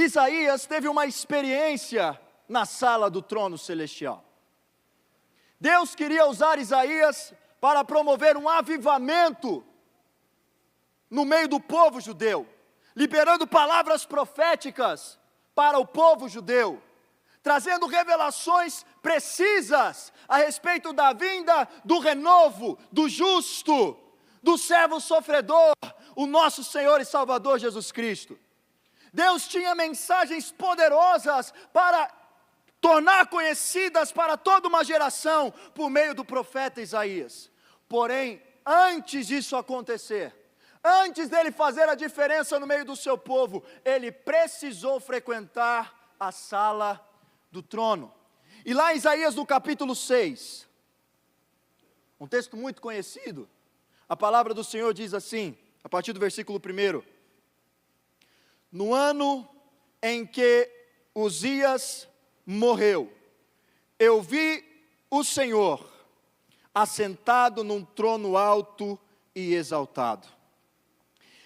Isaías teve uma experiência na sala do trono celestial. Deus queria usar Isaías para promover um avivamento no meio do povo judeu, liberando palavras proféticas para o povo judeu, trazendo revelações precisas a respeito da vinda do renovo, do justo, do servo sofredor, o nosso Senhor e Salvador Jesus Cristo. Deus tinha mensagens poderosas para tornar conhecidas para toda uma geração por meio do profeta Isaías. Porém, antes disso acontecer, antes dele fazer a diferença no meio do seu povo, ele precisou frequentar a sala do trono. E lá em Isaías no capítulo 6, um texto muito conhecido, a palavra do Senhor diz assim, a partir do versículo 1: no ano em que Uzias morreu, eu vi o Senhor assentado num trono alto e exaltado.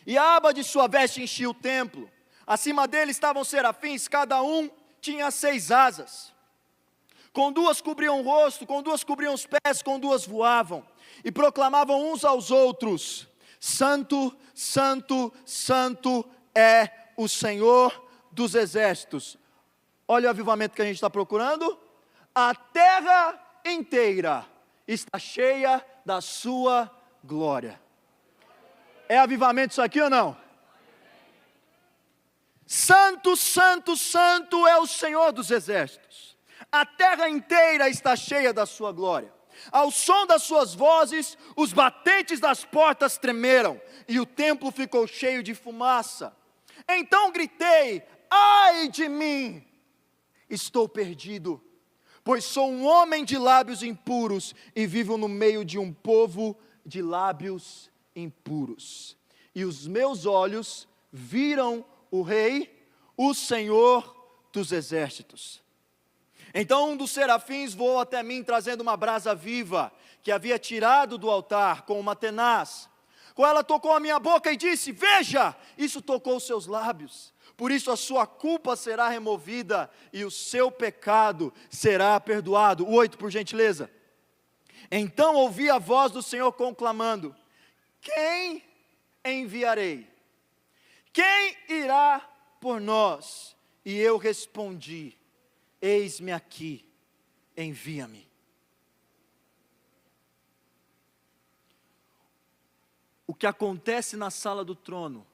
E a aba de sua veste enchia o templo. Acima dele estavam serafins, cada um tinha 6 asas. Com 2 cobriam o rosto, com 2 cobriam os pés, com 2 voavam. E proclamavam uns aos outros: Santo, Santo, Santo é o Senhor dos exércitos. Olha o avivamento que a gente está procurando. A terra inteira está cheia da sua glória. É avivamento isso aqui ou não? Santo, Santo, Santo é o Senhor dos exércitos. A terra inteira está cheia da sua glória. Ao som das suas vozes, os batentes das portas tremeram, e o templo ficou cheio de fumaça. Então gritei: ai de mim, estou perdido, pois sou um homem de lábios impuros, e vivo no meio de um povo de lábios impuros. E os meus olhos viram o Rei, o Senhor dos exércitos. Então um dos serafins voou até mim, trazendo uma brasa viva, que havia tirado do altar com uma tenaz. Com ela tocou a minha boca e disse: veja, isso tocou os seus lábios. Por isso a sua culpa será removida e o seu pecado será perdoado. O 8, por gentileza. Então ouvi a voz do Senhor conclamando: quem enviarei? Quem irá por nós? E eu respondi: eis-me aqui, envia-me. O que acontece na sala do trono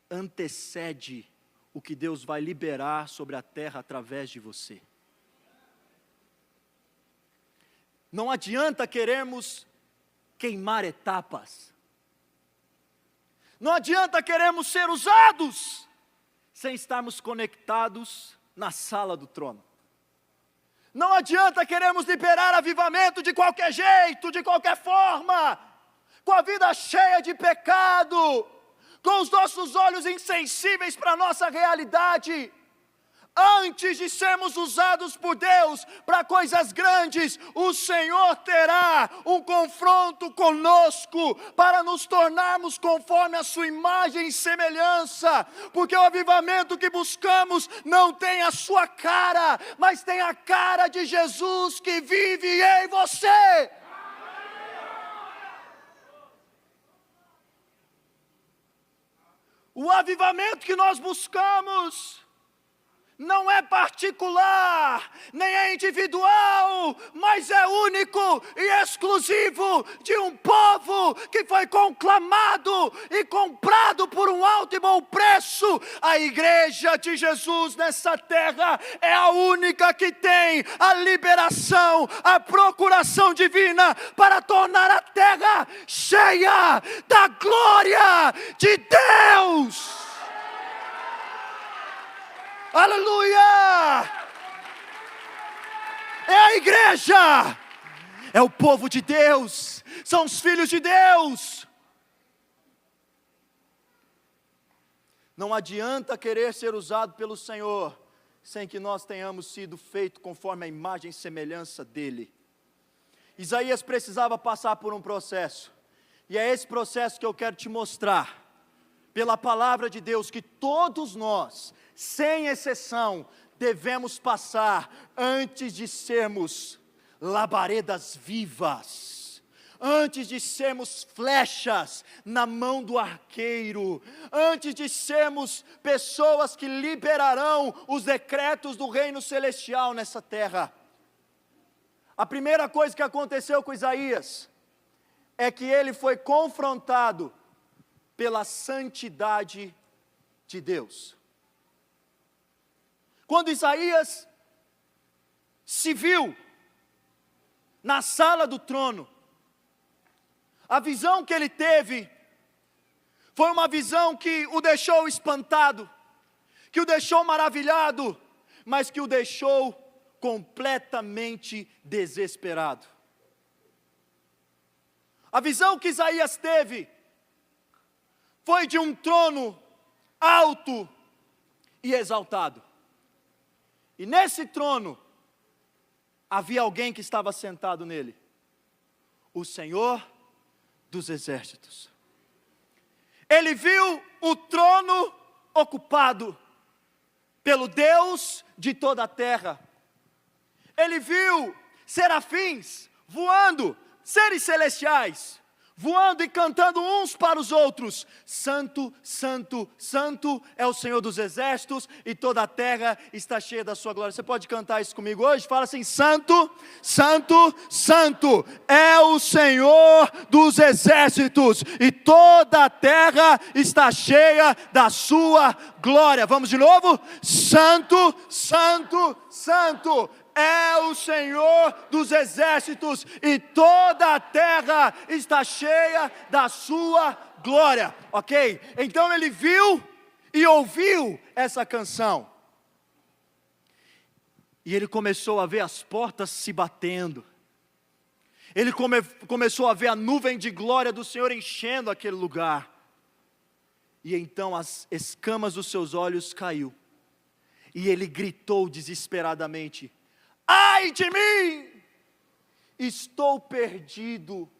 antecede o que Deus vai liberar sobre a terra através de você. Não adianta querermos queimar etapas. Não adianta querermos ser usados sem estarmos conectados na sala do trono. Não adianta querermos liberar avivamento de qualquer jeito, de qualquer forma, com a vida cheia de pecado, com os nossos olhos insensíveis para a nossa realidade. Antes de sermos usados por Deus para coisas grandes, o Senhor terá um confronto conosco para nos tornarmos conforme a sua imagem e semelhança, porque o avivamento que buscamos não tem a sua cara, mas tem a cara de Jesus que vive em você. O avivamento que nós buscamos não é particular, nem é individual, mas é único e exclusivo de um povo que foi conclamado e comprado por um alto e bom preço. A igreja de Jesus nessa terra é a única que tem a liberação, a procuração divina para tornar a terra cheia da glória de Deus. Aleluia! É a igreja, é o povo de Deus, são os filhos de Deus. Não adianta querer ser usado pelo Senhor sem que nós tenhamos sido feitos conforme a imagem e semelhança dEle. Isaías precisava passar por um processo, e é esse processo que eu quero te mostrar, pela palavra de Deus, que todos nós, sem exceção, devemos passar antes de sermos labaredas vivas, antes de sermos flechas na mão do arqueiro, antes de sermos pessoas que liberarão os decretos do reino celestial nessa terra. A primeira coisa que aconteceu com Isaías é que ele foi confrontado pela santidade de Deus. Quando Isaías se viu na sala do trono, a visão que ele teve foi uma visão que o deixou espantado, que o deixou maravilhado, mas que o deixou completamente desesperado. A visão que Isaías teve foi de um trono alto e exaltado. E nesse trono havia alguém que estava sentado nele, o Senhor dos Exércitos. Ele viu o trono ocupado pelo Deus de toda a terra. Ele viu serafins voando, seres celestiais, voando e cantando uns para os outros: Santo, Santo, Santo é o Senhor dos Exércitos, e toda a terra está cheia da sua glória. Você pode cantar isso comigo hoje? Fala assim: Santo, Santo, Santo é o Senhor dos Exércitos, e toda a terra está cheia da sua glória. Vamos de novo? Santo, Santo, Santo é o Senhor dos Exércitos, e toda a terra está cheia da sua glória. Ok? Então ele viu e ouviu essa canção, e ele começou a ver as portas se batendo. Ele começou a ver a nuvem de glória do Senhor enchendo aquele lugar. E então as escamas dos seus olhos caiu, e ele gritou desesperadamente: ai de mim, estou perdido,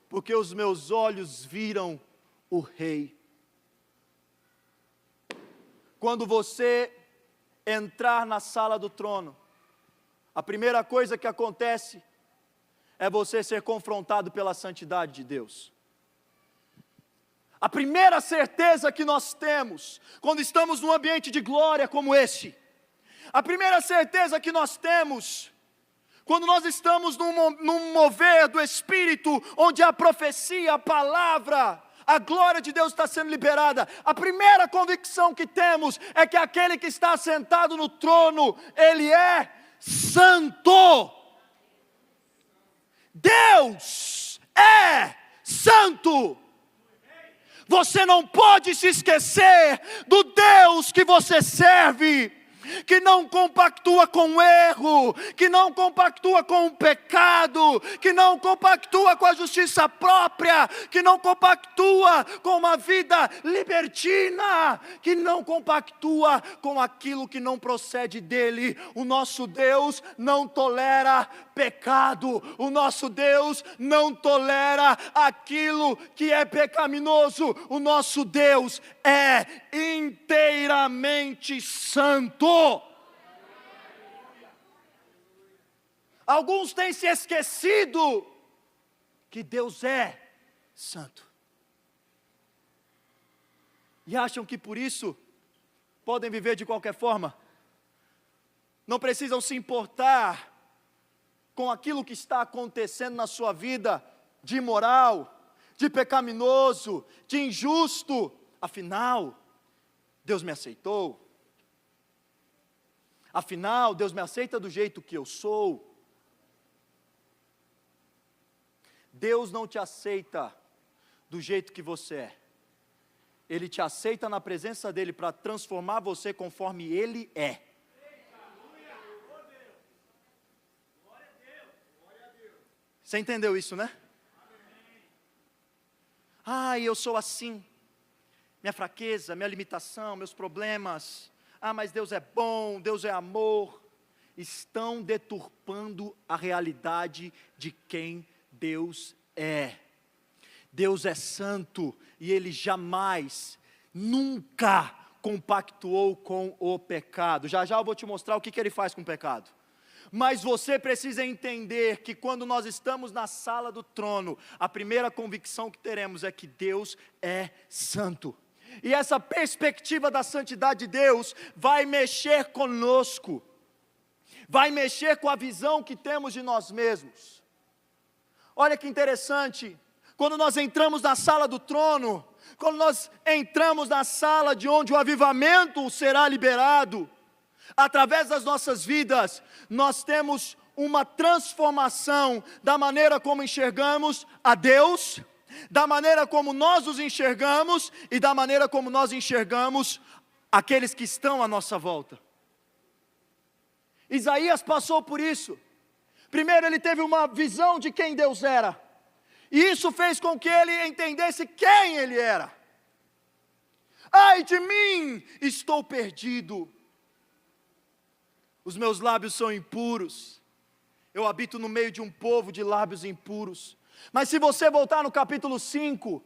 porque os meus olhos viram o Rei. Quando você entrar na sala do trono, a primeira coisa que acontece é você ser confrontado pela santidade de Deus. A primeira certeza que nós temos quando estamos num ambiente de glória como esse, a primeira certeza que nós temos quando nós estamos num mover do Espírito, onde a profecia, a palavra, a glória de Deus está sendo liberada, a primeira convicção que temos é que aquele que está sentado no trono, Ele é santo. Deus é santo. Você não pode se esquecer do Deus que você serve, que não compactua com o erro, que não compactua com o pecado, que não compactua com a justiça própria, que não compactua com uma vida libertina, que não compactua com aquilo que não procede dele. O nosso Deus não tolera pecado, o nosso Deus não tolera aquilo que é pecaminoso. O nosso Deus é inteiramente santo. Alguns têm se esquecido que Deus é santo, e acham que por isso podem viver de qualquer forma, não precisam se importar com aquilo que está acontecendo na sua vida, de imoral, de pecaminoso, de injusto. Afinal, Deus me aceitou. Afinal, Deus me aceita do jeito que eu sou. Deus não te aceita do jeito que você é. Ele te aceita na presença dEle para transformar você conforme Ele é. Você entendeu isso, né? Eu sou assim. Minha fraqueza, minha limitação, meus problemas. Mas Deus é bom, Deus é amor. Estão deturpando a realidade de quem Deus é. Deus é santo e Ele jamais, nunca compactuou com o pecado. Já já eu vou te mostrar o que Ele faz com o pecado. Mas você precisa entender que quando nós estamos na sala do trono, a primeira convicção que teremos é que Deus é santo. E essa perspectiva da santidade de Deus vai mexer conosco, vai mexer com a visão que temos de nós mesmos. Olha que interessante, quando nós entramos na sala do trono, quando nós entramos na sala de onde o avivamento será liberado, através das nossas vidas, nós temos uma transformação da maneira como enxergamos a Deus, da maneira como nós os enxergamos e da maneira como nós enxergamos aqueles que estão à nossa volta. Isaías passou por isso. Primeiro ele teve uma visão de quem Deus era, e isso fez com que ele entendesse quem ele era. Ai de mim, estou perdido, os meus lábios são impuros, eu habito no meio de um povo de lábios impuros. Mas se você voltar no capítulo 5,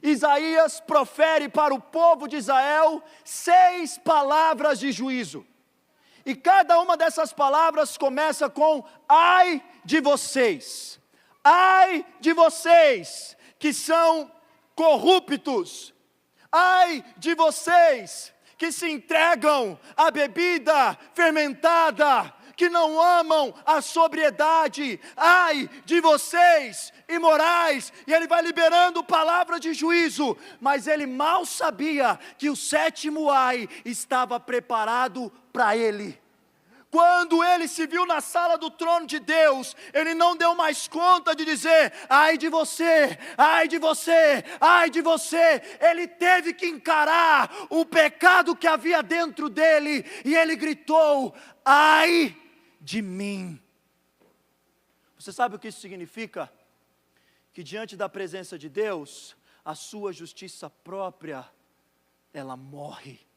Isaías profere para o povo de Israel 6 palavras de juízo. E cada uma dessas palavras começa com ai de vocês. Ai de vocês que são corruptos. Ai de vocês que se entregam à bebida fermentada, que não amam a sobriedade. Ai de vocês, imorais. E ele vai liberando palavra de juízo, mas ele mal sabia que o 7º ai estava preparado para ele. Quando ele se viu na sala do trono de Deus, ele não deu mais conta de dizer, ai de você, ai de você, ai de você. Ele teve que encarar o pecado que havia dentro dele, e ele gritou, ai de mim. Você sabe o que isso significa? Que diante da presença de Deus, a sua justiça própria, ela morre.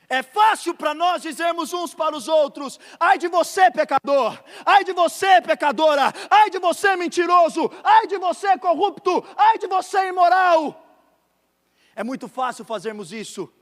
É fácil para nós dizermos uns para os outros, ai de você pecador, ai de você pecadora, ai de você mentiroso, ai de você corrupto, ai de você imoral. É muito fácil fazermos isso.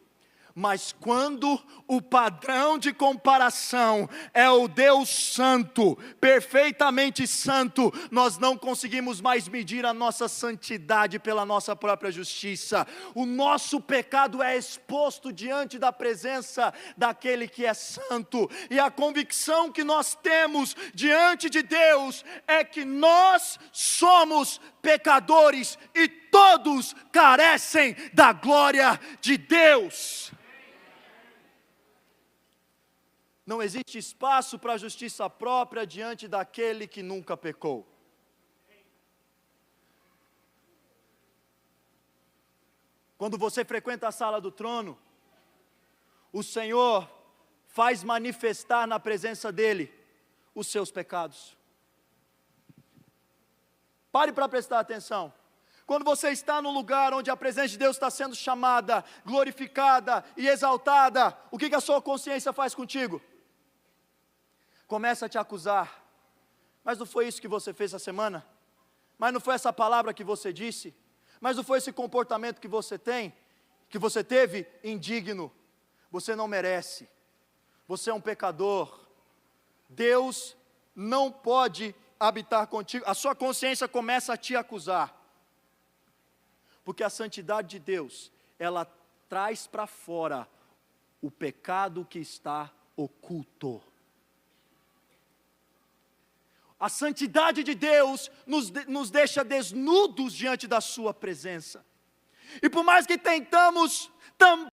Mas quando o padrão de comparação é o Deus santo, perfeitamente santo, nós não conseguimos mais medir a nossa santidade pela nossa própria justiça. O nosso pecado é exposto diante da presença daquele que é santo, e a convicção que nós temos diante de Deus é que nós somos pecadores e todos carecem da glória de Deus. Não existe espaço para a justiça própria diante daquele que nunca pecou. Quando você frequenta a sala do trono, o Senhor faz manifestar na presença dEle os seus pecados. Pare para prestar atenção. Quando você está no lugar onde a presença de Deus está sendo chamada, glorificada e exaltada, o que a sua consciência faz contigo? Começa a te acusar. Mas não foi isso que você fez essa semana? Mas não foi essa palavra que você disse? Mas não foi esse comportamento que você tem, que você teve indigno? Você não merece. Você é um pecador. Deus não pode habitar contigo. A sua consciência começa a te acusar. Porque a santidade de Deus, ela traz para fora o pecado que está oculto. A santidade de Deus nos deixa desnudos diante da sua presença. E por mais que tentamos tampar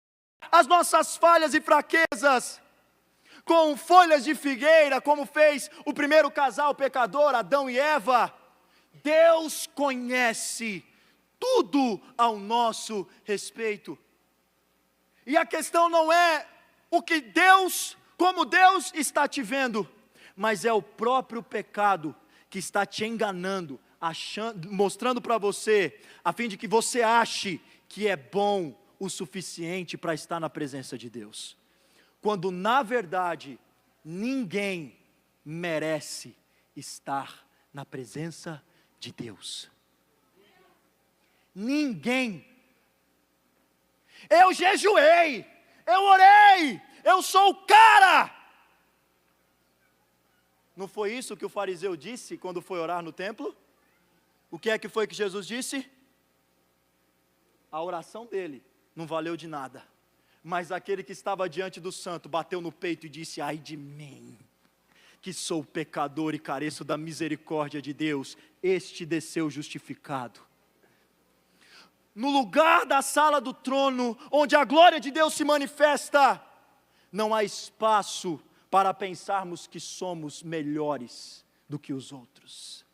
as nossas falhas e fraquezas com folhas de figueira, como fez o primeiro casal pecador, Adão e Eva, Deus conhece tudo ao nosso respeito. E a questão não é o que Deus, como Deus está te vendo, mas é o próprio pecado que está te enganando, mostrando para você, a fim de que você ache que é bom o suficiente para estar na presença de Deus. Quando na verdade, ninguém merece estar na presença de Deus. Ninguém. Eu jejuei, eu orei, eu sou o cara. Não foi isso que o fariseu disse quando foi orar no templo? O que é que foi que Jesus disse? A oração dele não valeu de nada, mas aquele que estava diante do santo bateu no peito e disse: ai de mim, que sou pecador e careço da misericórdia de Deus. Este desceu justificado. No lugar da sala do trono, onde a glória de Deus se manifesta, não há espaço para pensarmos que somos melhores do que os outros.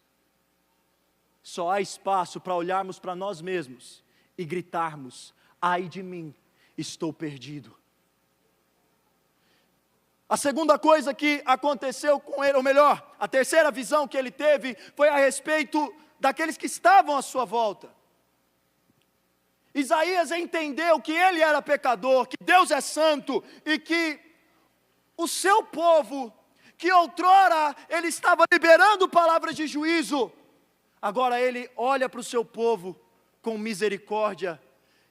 Só há espaço para olharmos para nós mesmos e gritarmos: ai de mim, estou perdido. A segunda coisa que aconteceu com ele, ou melhor, a terceira visão que ele teve, foi a respeito daqueles que estavam à sua volta. Isaías entendeu que ele era pecador, que Deus é santo, e que o seu povo, que outrora ele estava liberando palavras de juízo, agora ele olha para o seu povo com misericórdia,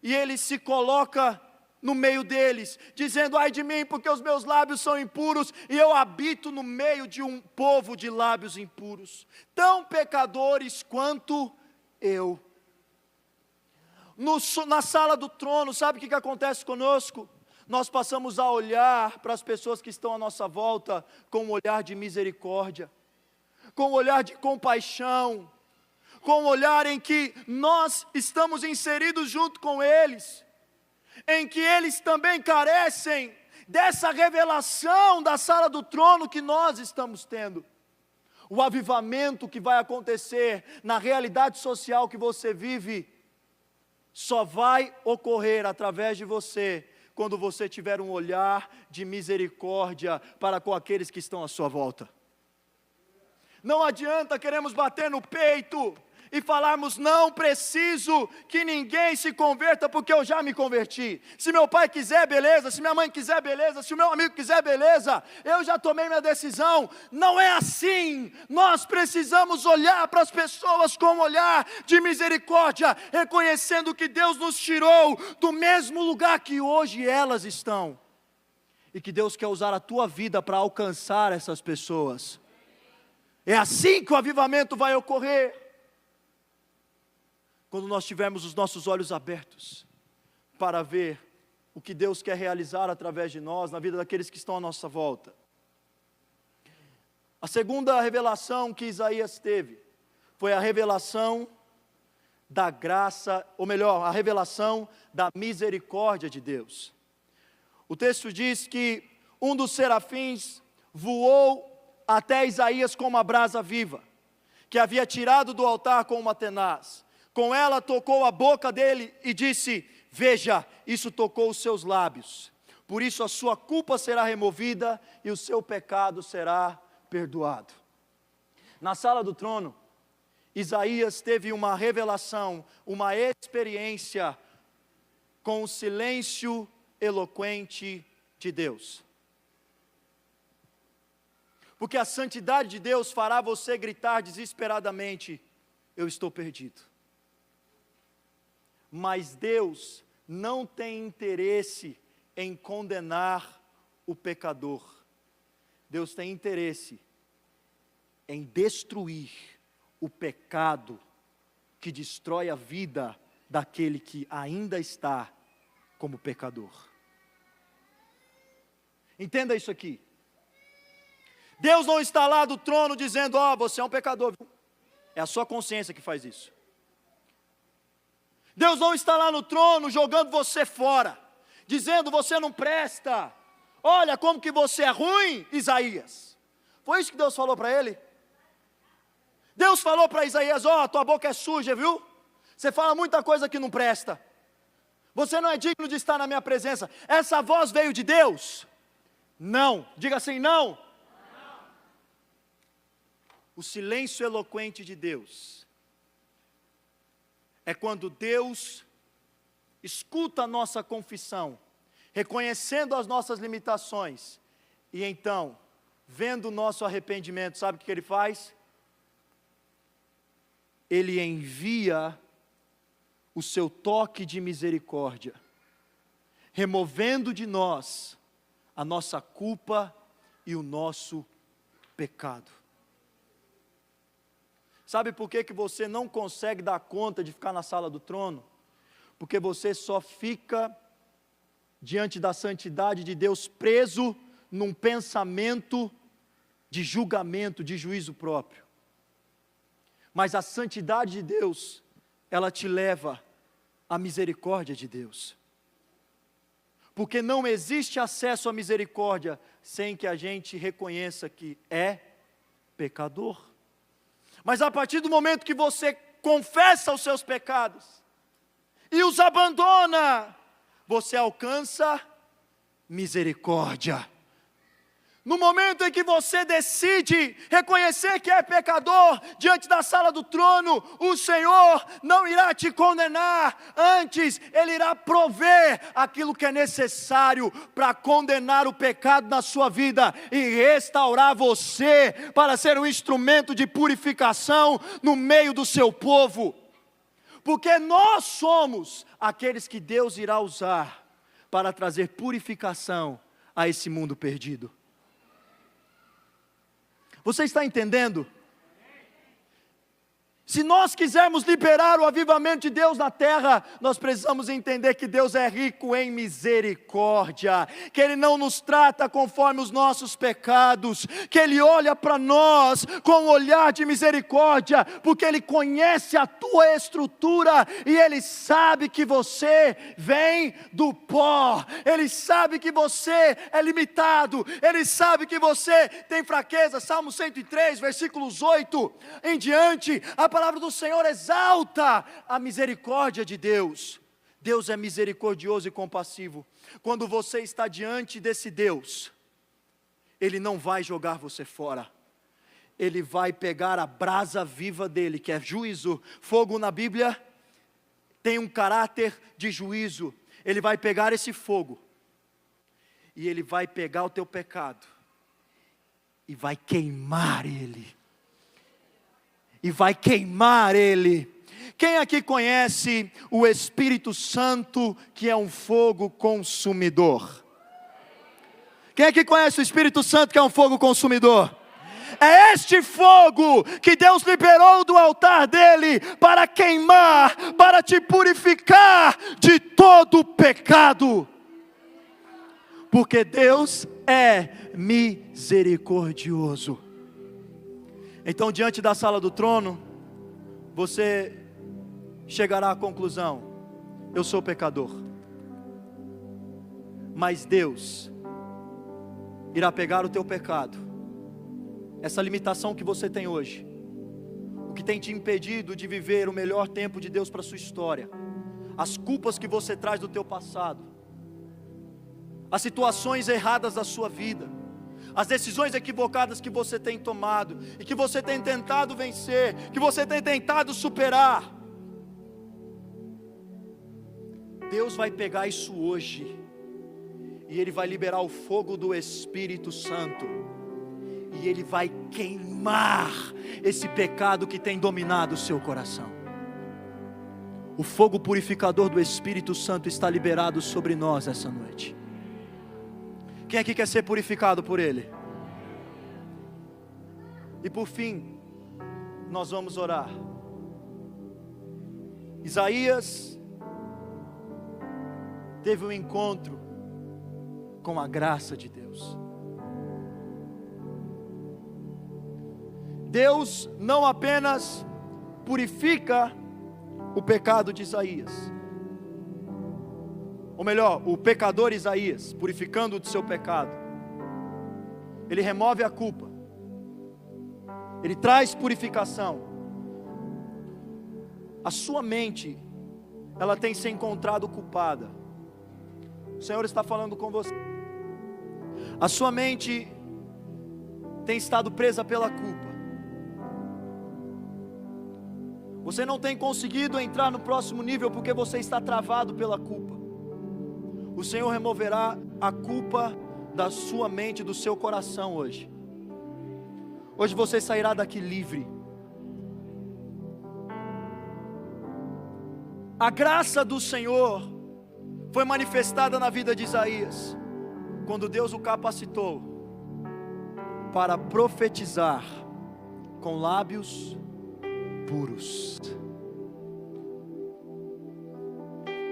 e ele se coloca no meio deles, dizendo: ai de mim, porque os meus lábios são impuros, e eu habito no meio de um povo de lábios impuros, tão pecadores quanto eu. Na sala do trono, sabe o que acontece conosco? Nós passamos a olhar para as pessoas que estão à nossa volta com um olhar de misericórdia, com um olhar de compaixão, com um olhar em que nós estamos inseridos junto com eles, em que eles também carecem dessa revelação da sala do trono que nós estamos tendo. O avivamento que vai acontecer na realidade social que você vive, só vai ocorrer através de você, quando você tiver um olhar de misericórdia para com aqueles que estão à sua volta. Não adianta queremos bater no peito e falarmos: não preciso que ninguém se converta, porque eu já me converti. Se meu pai quiser, beleza. Se minha mãe quiser, beleza. Se o meu amigo quiser, beleza. Eu já tomei minha decisão. Não é assim. Nós precisamos olhar para as pessoas com um olhar de misericórdia, reconhecendo que Deus nos tirou do mesmo lugar que hoje elas estão, e que Deus quer usar a tua vida para alcançar essas pessoas. É assim que o avivamento vai ocorrer. Quando nós tivermos os nossos olhos abertos para ver o que Deus quer realizar através de nós, na vida daqueles que estão à nossa volta. A segunda revelação que Isaías teve, foi a revelação da graça, ou melhor, a revelação da misericórdia de Deus. O texto diz que um dos serafins voou até Isaías com uma brasa viva, que havia tirado do altar com uma tenaz. Com ela tocou a boca dele e disse: veja, isso tocou os seus lábios, por isso a sua culpa será removida e o seu pecado será perdoado. Na sala do trono, Isaías teve uma revelação, uma experiência com o silêncio eloquente de Deus. Porque a santidade de Deus fará você gritar desesperadamente: eu estou perdido. Mas Deus não tem interesse em condenar o pecador. Deus tem interesse em destruir o pecado que destrói a vida daquele que ainda está como pecador. Entenda isso aqui. Deus não está lá do trono dizendo: ó, você é um pecador. É a sua consciência que faz isso. Deus não está lá no trono jogando você fora, dizendo: você não presta, olha como que você é ruim, Isaías. Foi isso que Deus falou para ele? Deus falou para Isaías: ó, tua boca é suja, viu? Você fala muita coisa que não presta, você não é digno de estar na minha presença. Essa voz veio de Deus? Não, diga assim: não. O silêncio eloquente de Deus é quando Deus escuta a nossa confissão, reconhecendo as nossas limitações, e então, vendo o nosso arrependimento, sabe o que Ele faz? Ele envia o seu toque de misericórdia, removendo de nós a nossa culpa e o nosso pecado. Sabe por que você não consegue dar conta de ficar na sala do trono? Porque você só fica diante da santidade de Deus preso num pensamento de julgamento, de juízo próprio. Mas a santidade de Deus, ela te leva à misericórdia de Deus. Porque não existe acesso à misericórdia sem que a gente reconheça que é pecador. Mas a partir do momento que você confessa os seus pecados e os abandona, você alcança misericórdia. No momento em que você decide reconhecer que é pecador, diante da sala do trono, o Senhor não irá te condenar, antes Ele irá prover aquilo que é necessário para condenar o pecado na sua vida e restaurar você para ser um instrumento de purificação no meio do seu povo. Porque nós somos aqueles que Deus irá usar para trazer purificação a esse mundo perdido. Você está entendendo? Se nós quisermos liberar o avivamento de Deus na terra, nós precisamos entender que Deus é rico em misericórdia, que Ele não nos trata conforme os nossos pecados, que Ele olha para nós com um olhar de misericórdia, porque Ele conhece a tua estrutura, e Ele sabe que você vem do pó, Ele sabe que você é limitado, Ele sabe que você tem fraqueza. Salmo 103, versículos 8 em diante, a palavra do Senhor exalta a misericórdia de Deus. Deus é misericordioso e compassivo. Quando você está diante desse Deus, Ele não vai jogar você fora. Ele vai pegar a brasa viva dele, que é juízo. Fogo na Bíblia tem um caráter de juízo. Ele vai pegar esse fogo e Ele vai pegar o teu pecado e vai queimar ele. E vai queimar ele. Quem aqui conhece o Espírito Santo, que é um fogo consumidor? Quem aqui conhece o Espírito Santo, que é um fogo consumidor? É este fogo que Deus liberou do altar dele para queimar, para te purificar de todo pecado. Porque Deus é misericordioso. Então, diante da sala do trono, você chegará à conclusão: eu sou pecador. Mas Deus irá pegar o teu pecado, essa limitação que você tem hoje, o que tem te impedido de viver o melhor tempo de Deus para a sua história, as culpas que você traz do teu passado, as situações erradas da sua vida, as decisões equivocadas que você tem tomado, e que você tem tentado vencer, que você tem tentado superar. Deus vai pegar isso hoje, e Ele vai liberar o fogo do Espírito Santo, e Ele vai queimar esse pecado que tem dominado o seu coração. O fogo purificador do Espírito Santo está liberado sobre nós essa noite. Quem aqui quer ser purificado por Ele? E por fim, nós vamos orar. Isaías teve um encontro com a graça de Deus. Deus não apenas purifica o pecado de Isaías, ou melhor, o pecador Isaías, purificando do seu pecado. Ele remove a culpa, Ele traz purificação. A sua mente, ela tem se encontrado culpada. O Senhor está falando com você. A sua mente tem estado presa pela culpa. Você não tem conseguido entrar no próximo nível porque você está travado pela culpa. O Senhor removerá a culpa da sua mente, do seu coração hoje. Hoje você sairá daqui livre. A graça do Senhor foi manifestada na vida de Isaías, quando Deus o capacitou para profetizar com lábios puros.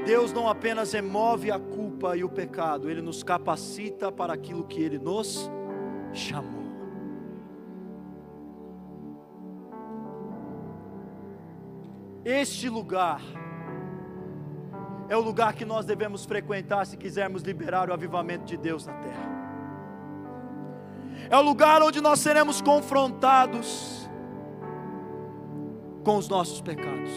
Deus não apenas remove a culpa e o pecado, Ele nos capacita para aquilo que Ele nos chamou. Este lugar é o lugar que nós devemos frequentar se quisermos liberar o avivamento de Deus na terra. É o lugar onde nós seremos confrontados com os nossos pecados.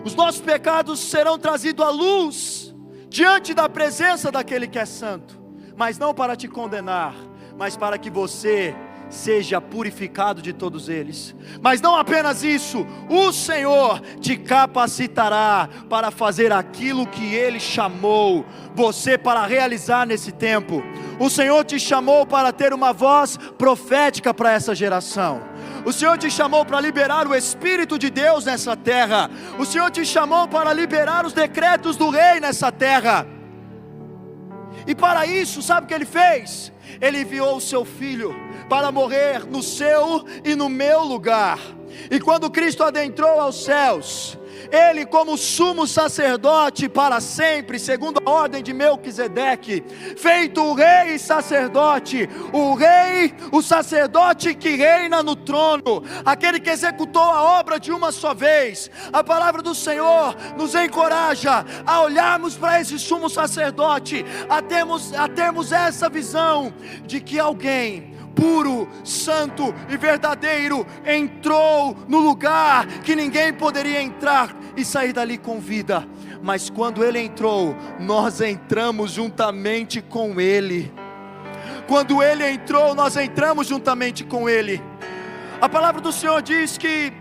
Os nossos pecados serão trazidos à luz diante da presença daquele que é santo, mas não para te condenar, mas para que você seja purificado de todos eles. Mas não apenas isso, o Senhor te capacitará para fazer aquilo que Ele chamou você para realizar nesse tempo. O Senhor te chamou para ter uma voz profética para essa geração. O Senhor te chamou para liberar o Espírito de Deus nessa terra. O Senhor te chamou para liberar os decretos do Rei nessa terra. E para isso, sabe o que Ele fez? Ele enviou o seu Filho para morrer no seu e no meu lugar. E quando Cristo adentrou aos céus, Ele como sumo sacerdote para sempre, segundo a ordem de Melquisedeque, feito o rei e sacerdote, o rei, o sacerdote que reina no trono, aquele que executou a obra de uma só vez. A palavra do Senhor nos encoraja a olharmos para esse sumo sacerdote, a termos essa visão de que alguém puro, santo e verdadeiro entrou no lugar que ninguém poderia entrar e sair dali com vida. Mas quando Ele entrou, nós entramos juntamente com Ele. Quando Ele entrou, nós entramos juntamente com Ele. A palavra do Senhor diz que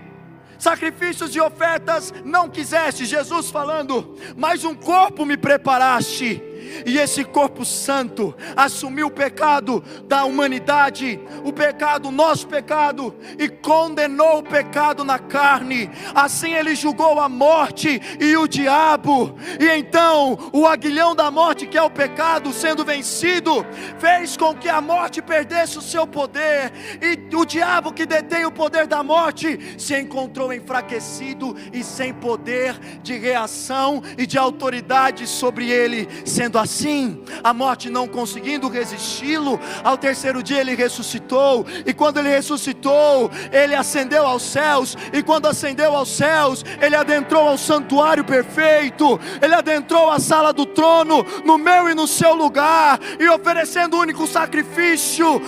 sacrifícios e ofertas não quiseste, Jesus falando, mas um corpo me preparaste. E esse corpo santo assumiu o pecado da humanidade, o pecado, nosso pecado, e condenou o pecado na carne. Assim Ele julgou a morte e o diabo. E então o aguilhão da morte, que é o pecado, sendo vencido, fez com que a morte perdesse o seu poder. E o diabo, que detém o poder da morte, se encontrou enfraquecido e sem poder de reação e de autoridade sobre ele. Sendo assim, a morte não conseguindo resisti-lo, ao terceiro dia Ele ressuscitou. E quando Ele ressuscitou, Ele ascendeu aos céus. E quando ascendeu aos céus, Ele adentrou ao santuário perfeito. Ele adentrou a sala do trono, no meu e no seu lugar, e oferecendo o único sacrifício,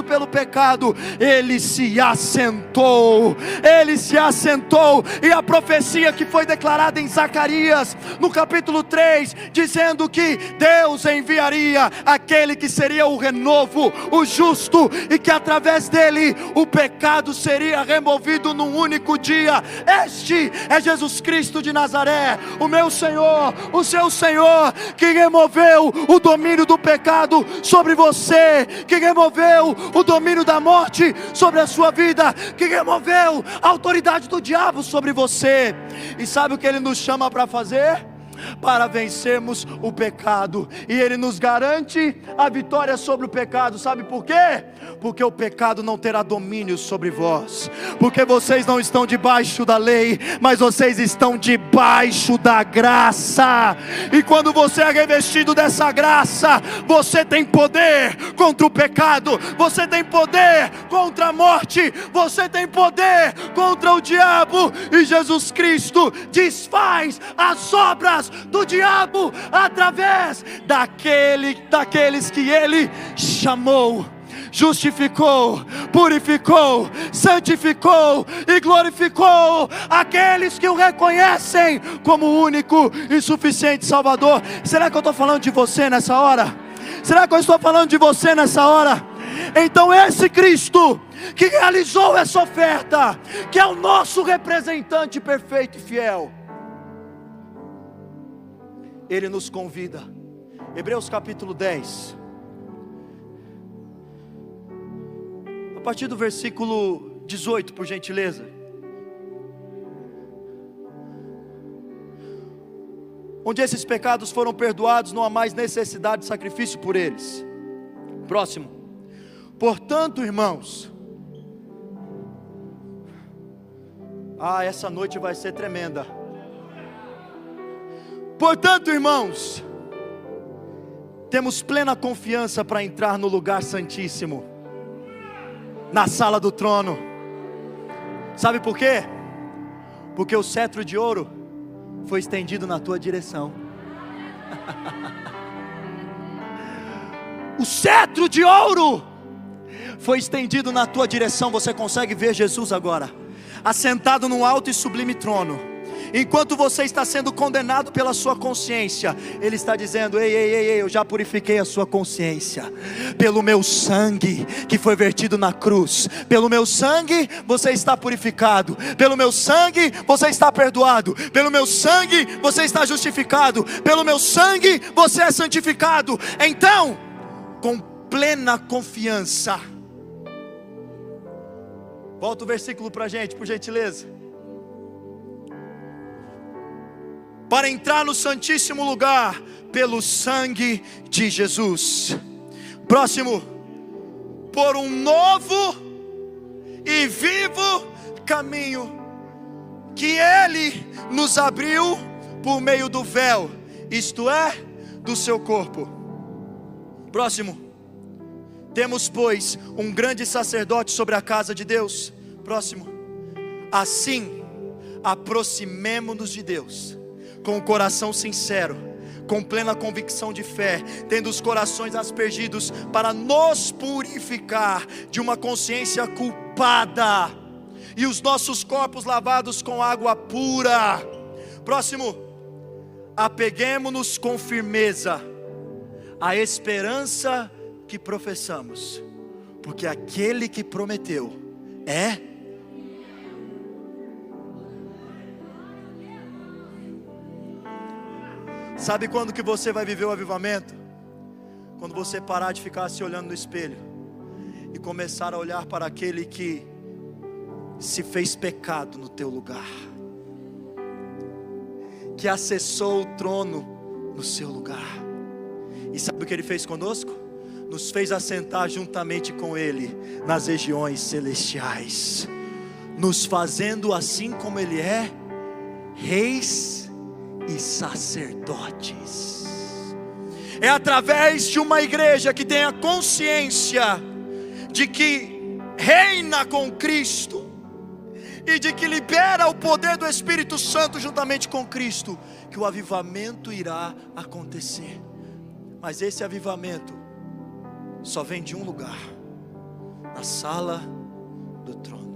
pelo pecado, Ele se assentou. Ele se assentou. E a profecia que foi declarada em Zacarias, no capítulo 3, dizendo que Deus enviaria aquele que seria o renovo, o justo, e que através dele o pecado seria removido num único dia. Este é Jesus Cristo de Nazaré, o meu Senhor, o seu Senhor, que removeu o domínio do pecado sobre você, que removeu o domínio da morte sobre a sua vida, que removeu a autoridade do diabo sobre você. E sabe o que Ele nos chama para fazer? Para vencermos o pecado. E Ele nos garante a vitória sobre o pecado. Sabe por quê? Porque o pecado não terá domínio sobre vós. Porque vocês não estão debaixo da lei, mas vocês estão debaixo da graça. E quando você é revestido dessa graça, você tem poder contra o pecado, você tem poder contra a morte, você tem poder contra o diabo. E Jesus Cristo desfaz as obras do diabo através daqueles que Ele chamou, justificou, purificou, santificou e glorificou aqueles que o reconhecem como o único e suficiente Salvador. Será que eu estou falando de você nessa hora? Será que eu estou falando de você nessa hora? Então esse Cristo que realizou essa oferta, que é o nosso representante perfeito e fiel, Ele nos convida. Hebreus capítulo 10, a partir do versículo 18, por gentileza. onde esses pecados foram perdoados, não há mais necessidade de sacrifício por eles. Próximo. Portanto, irmãos, essa noite vai ser tremenda. Portanto, irmãos, temos plena confiança para entrar no lugar santíssimo, na sala do trono. Sabe por quê? Porque o cetro de ouro foi estendido na tua direção. O cetro de ouro foi estendido na tua direção. Você consegue ver Jesus agora, assentado num alto e sublime trono. Enquanto você está sendo condenado pela sua consciência, Ele está dizendo: ei, eu já purifiquei a sua consciência, pelo meu sangue que foi vertido na cruz. Pelo meu sangue você está purificado, pelo meu sangue você está perdoado, pelo meu sangue você está justificado, pelo meu sangue você é santificado. Então, com plena confiança, volta o versículo para a gente, por gentileza. Para entrar no santíssimo lugar, pelo sangue de Jesus. Próximo. Por um novo e vivo caminho, que Ele nos abriu por meio do véu, isto é, do seu corpo. Próximo. Temos, pois, um grande sacerdote sobre a casa de Deus. Próximo. Assim, aproximemo-nos de Deus com o coração sincero, com plena convicção de fé, tendo os corações aspergidos para nos purificar de uma consciência culpada, e os nossos corpos lavados com água pura. Próximo. Apeguemo-nos com firmeza à esperança que professamos, porque aquele que prometeu é. Sabe quando que você vai viver o avivamento? Quando você parar de ficar se olhando no espelho e começar a olhar para aquele que se fez pecado no teu lugar, que acessou o trono no seu lugar. E sabe o que Ele fez conosco? Nos fez assentar juntamente com Ele nas regiões celestiais, nos fazendo assim como Ele é, reis e sacerdotes. É através de uma igreja que tem a consciência de que reina com Cristo e de que libera o poder do Espírito Santo juntamente com Cristo, que o avivamento irá acontecer. Mas esse avivamento só vem de um lugar: na sala do trono.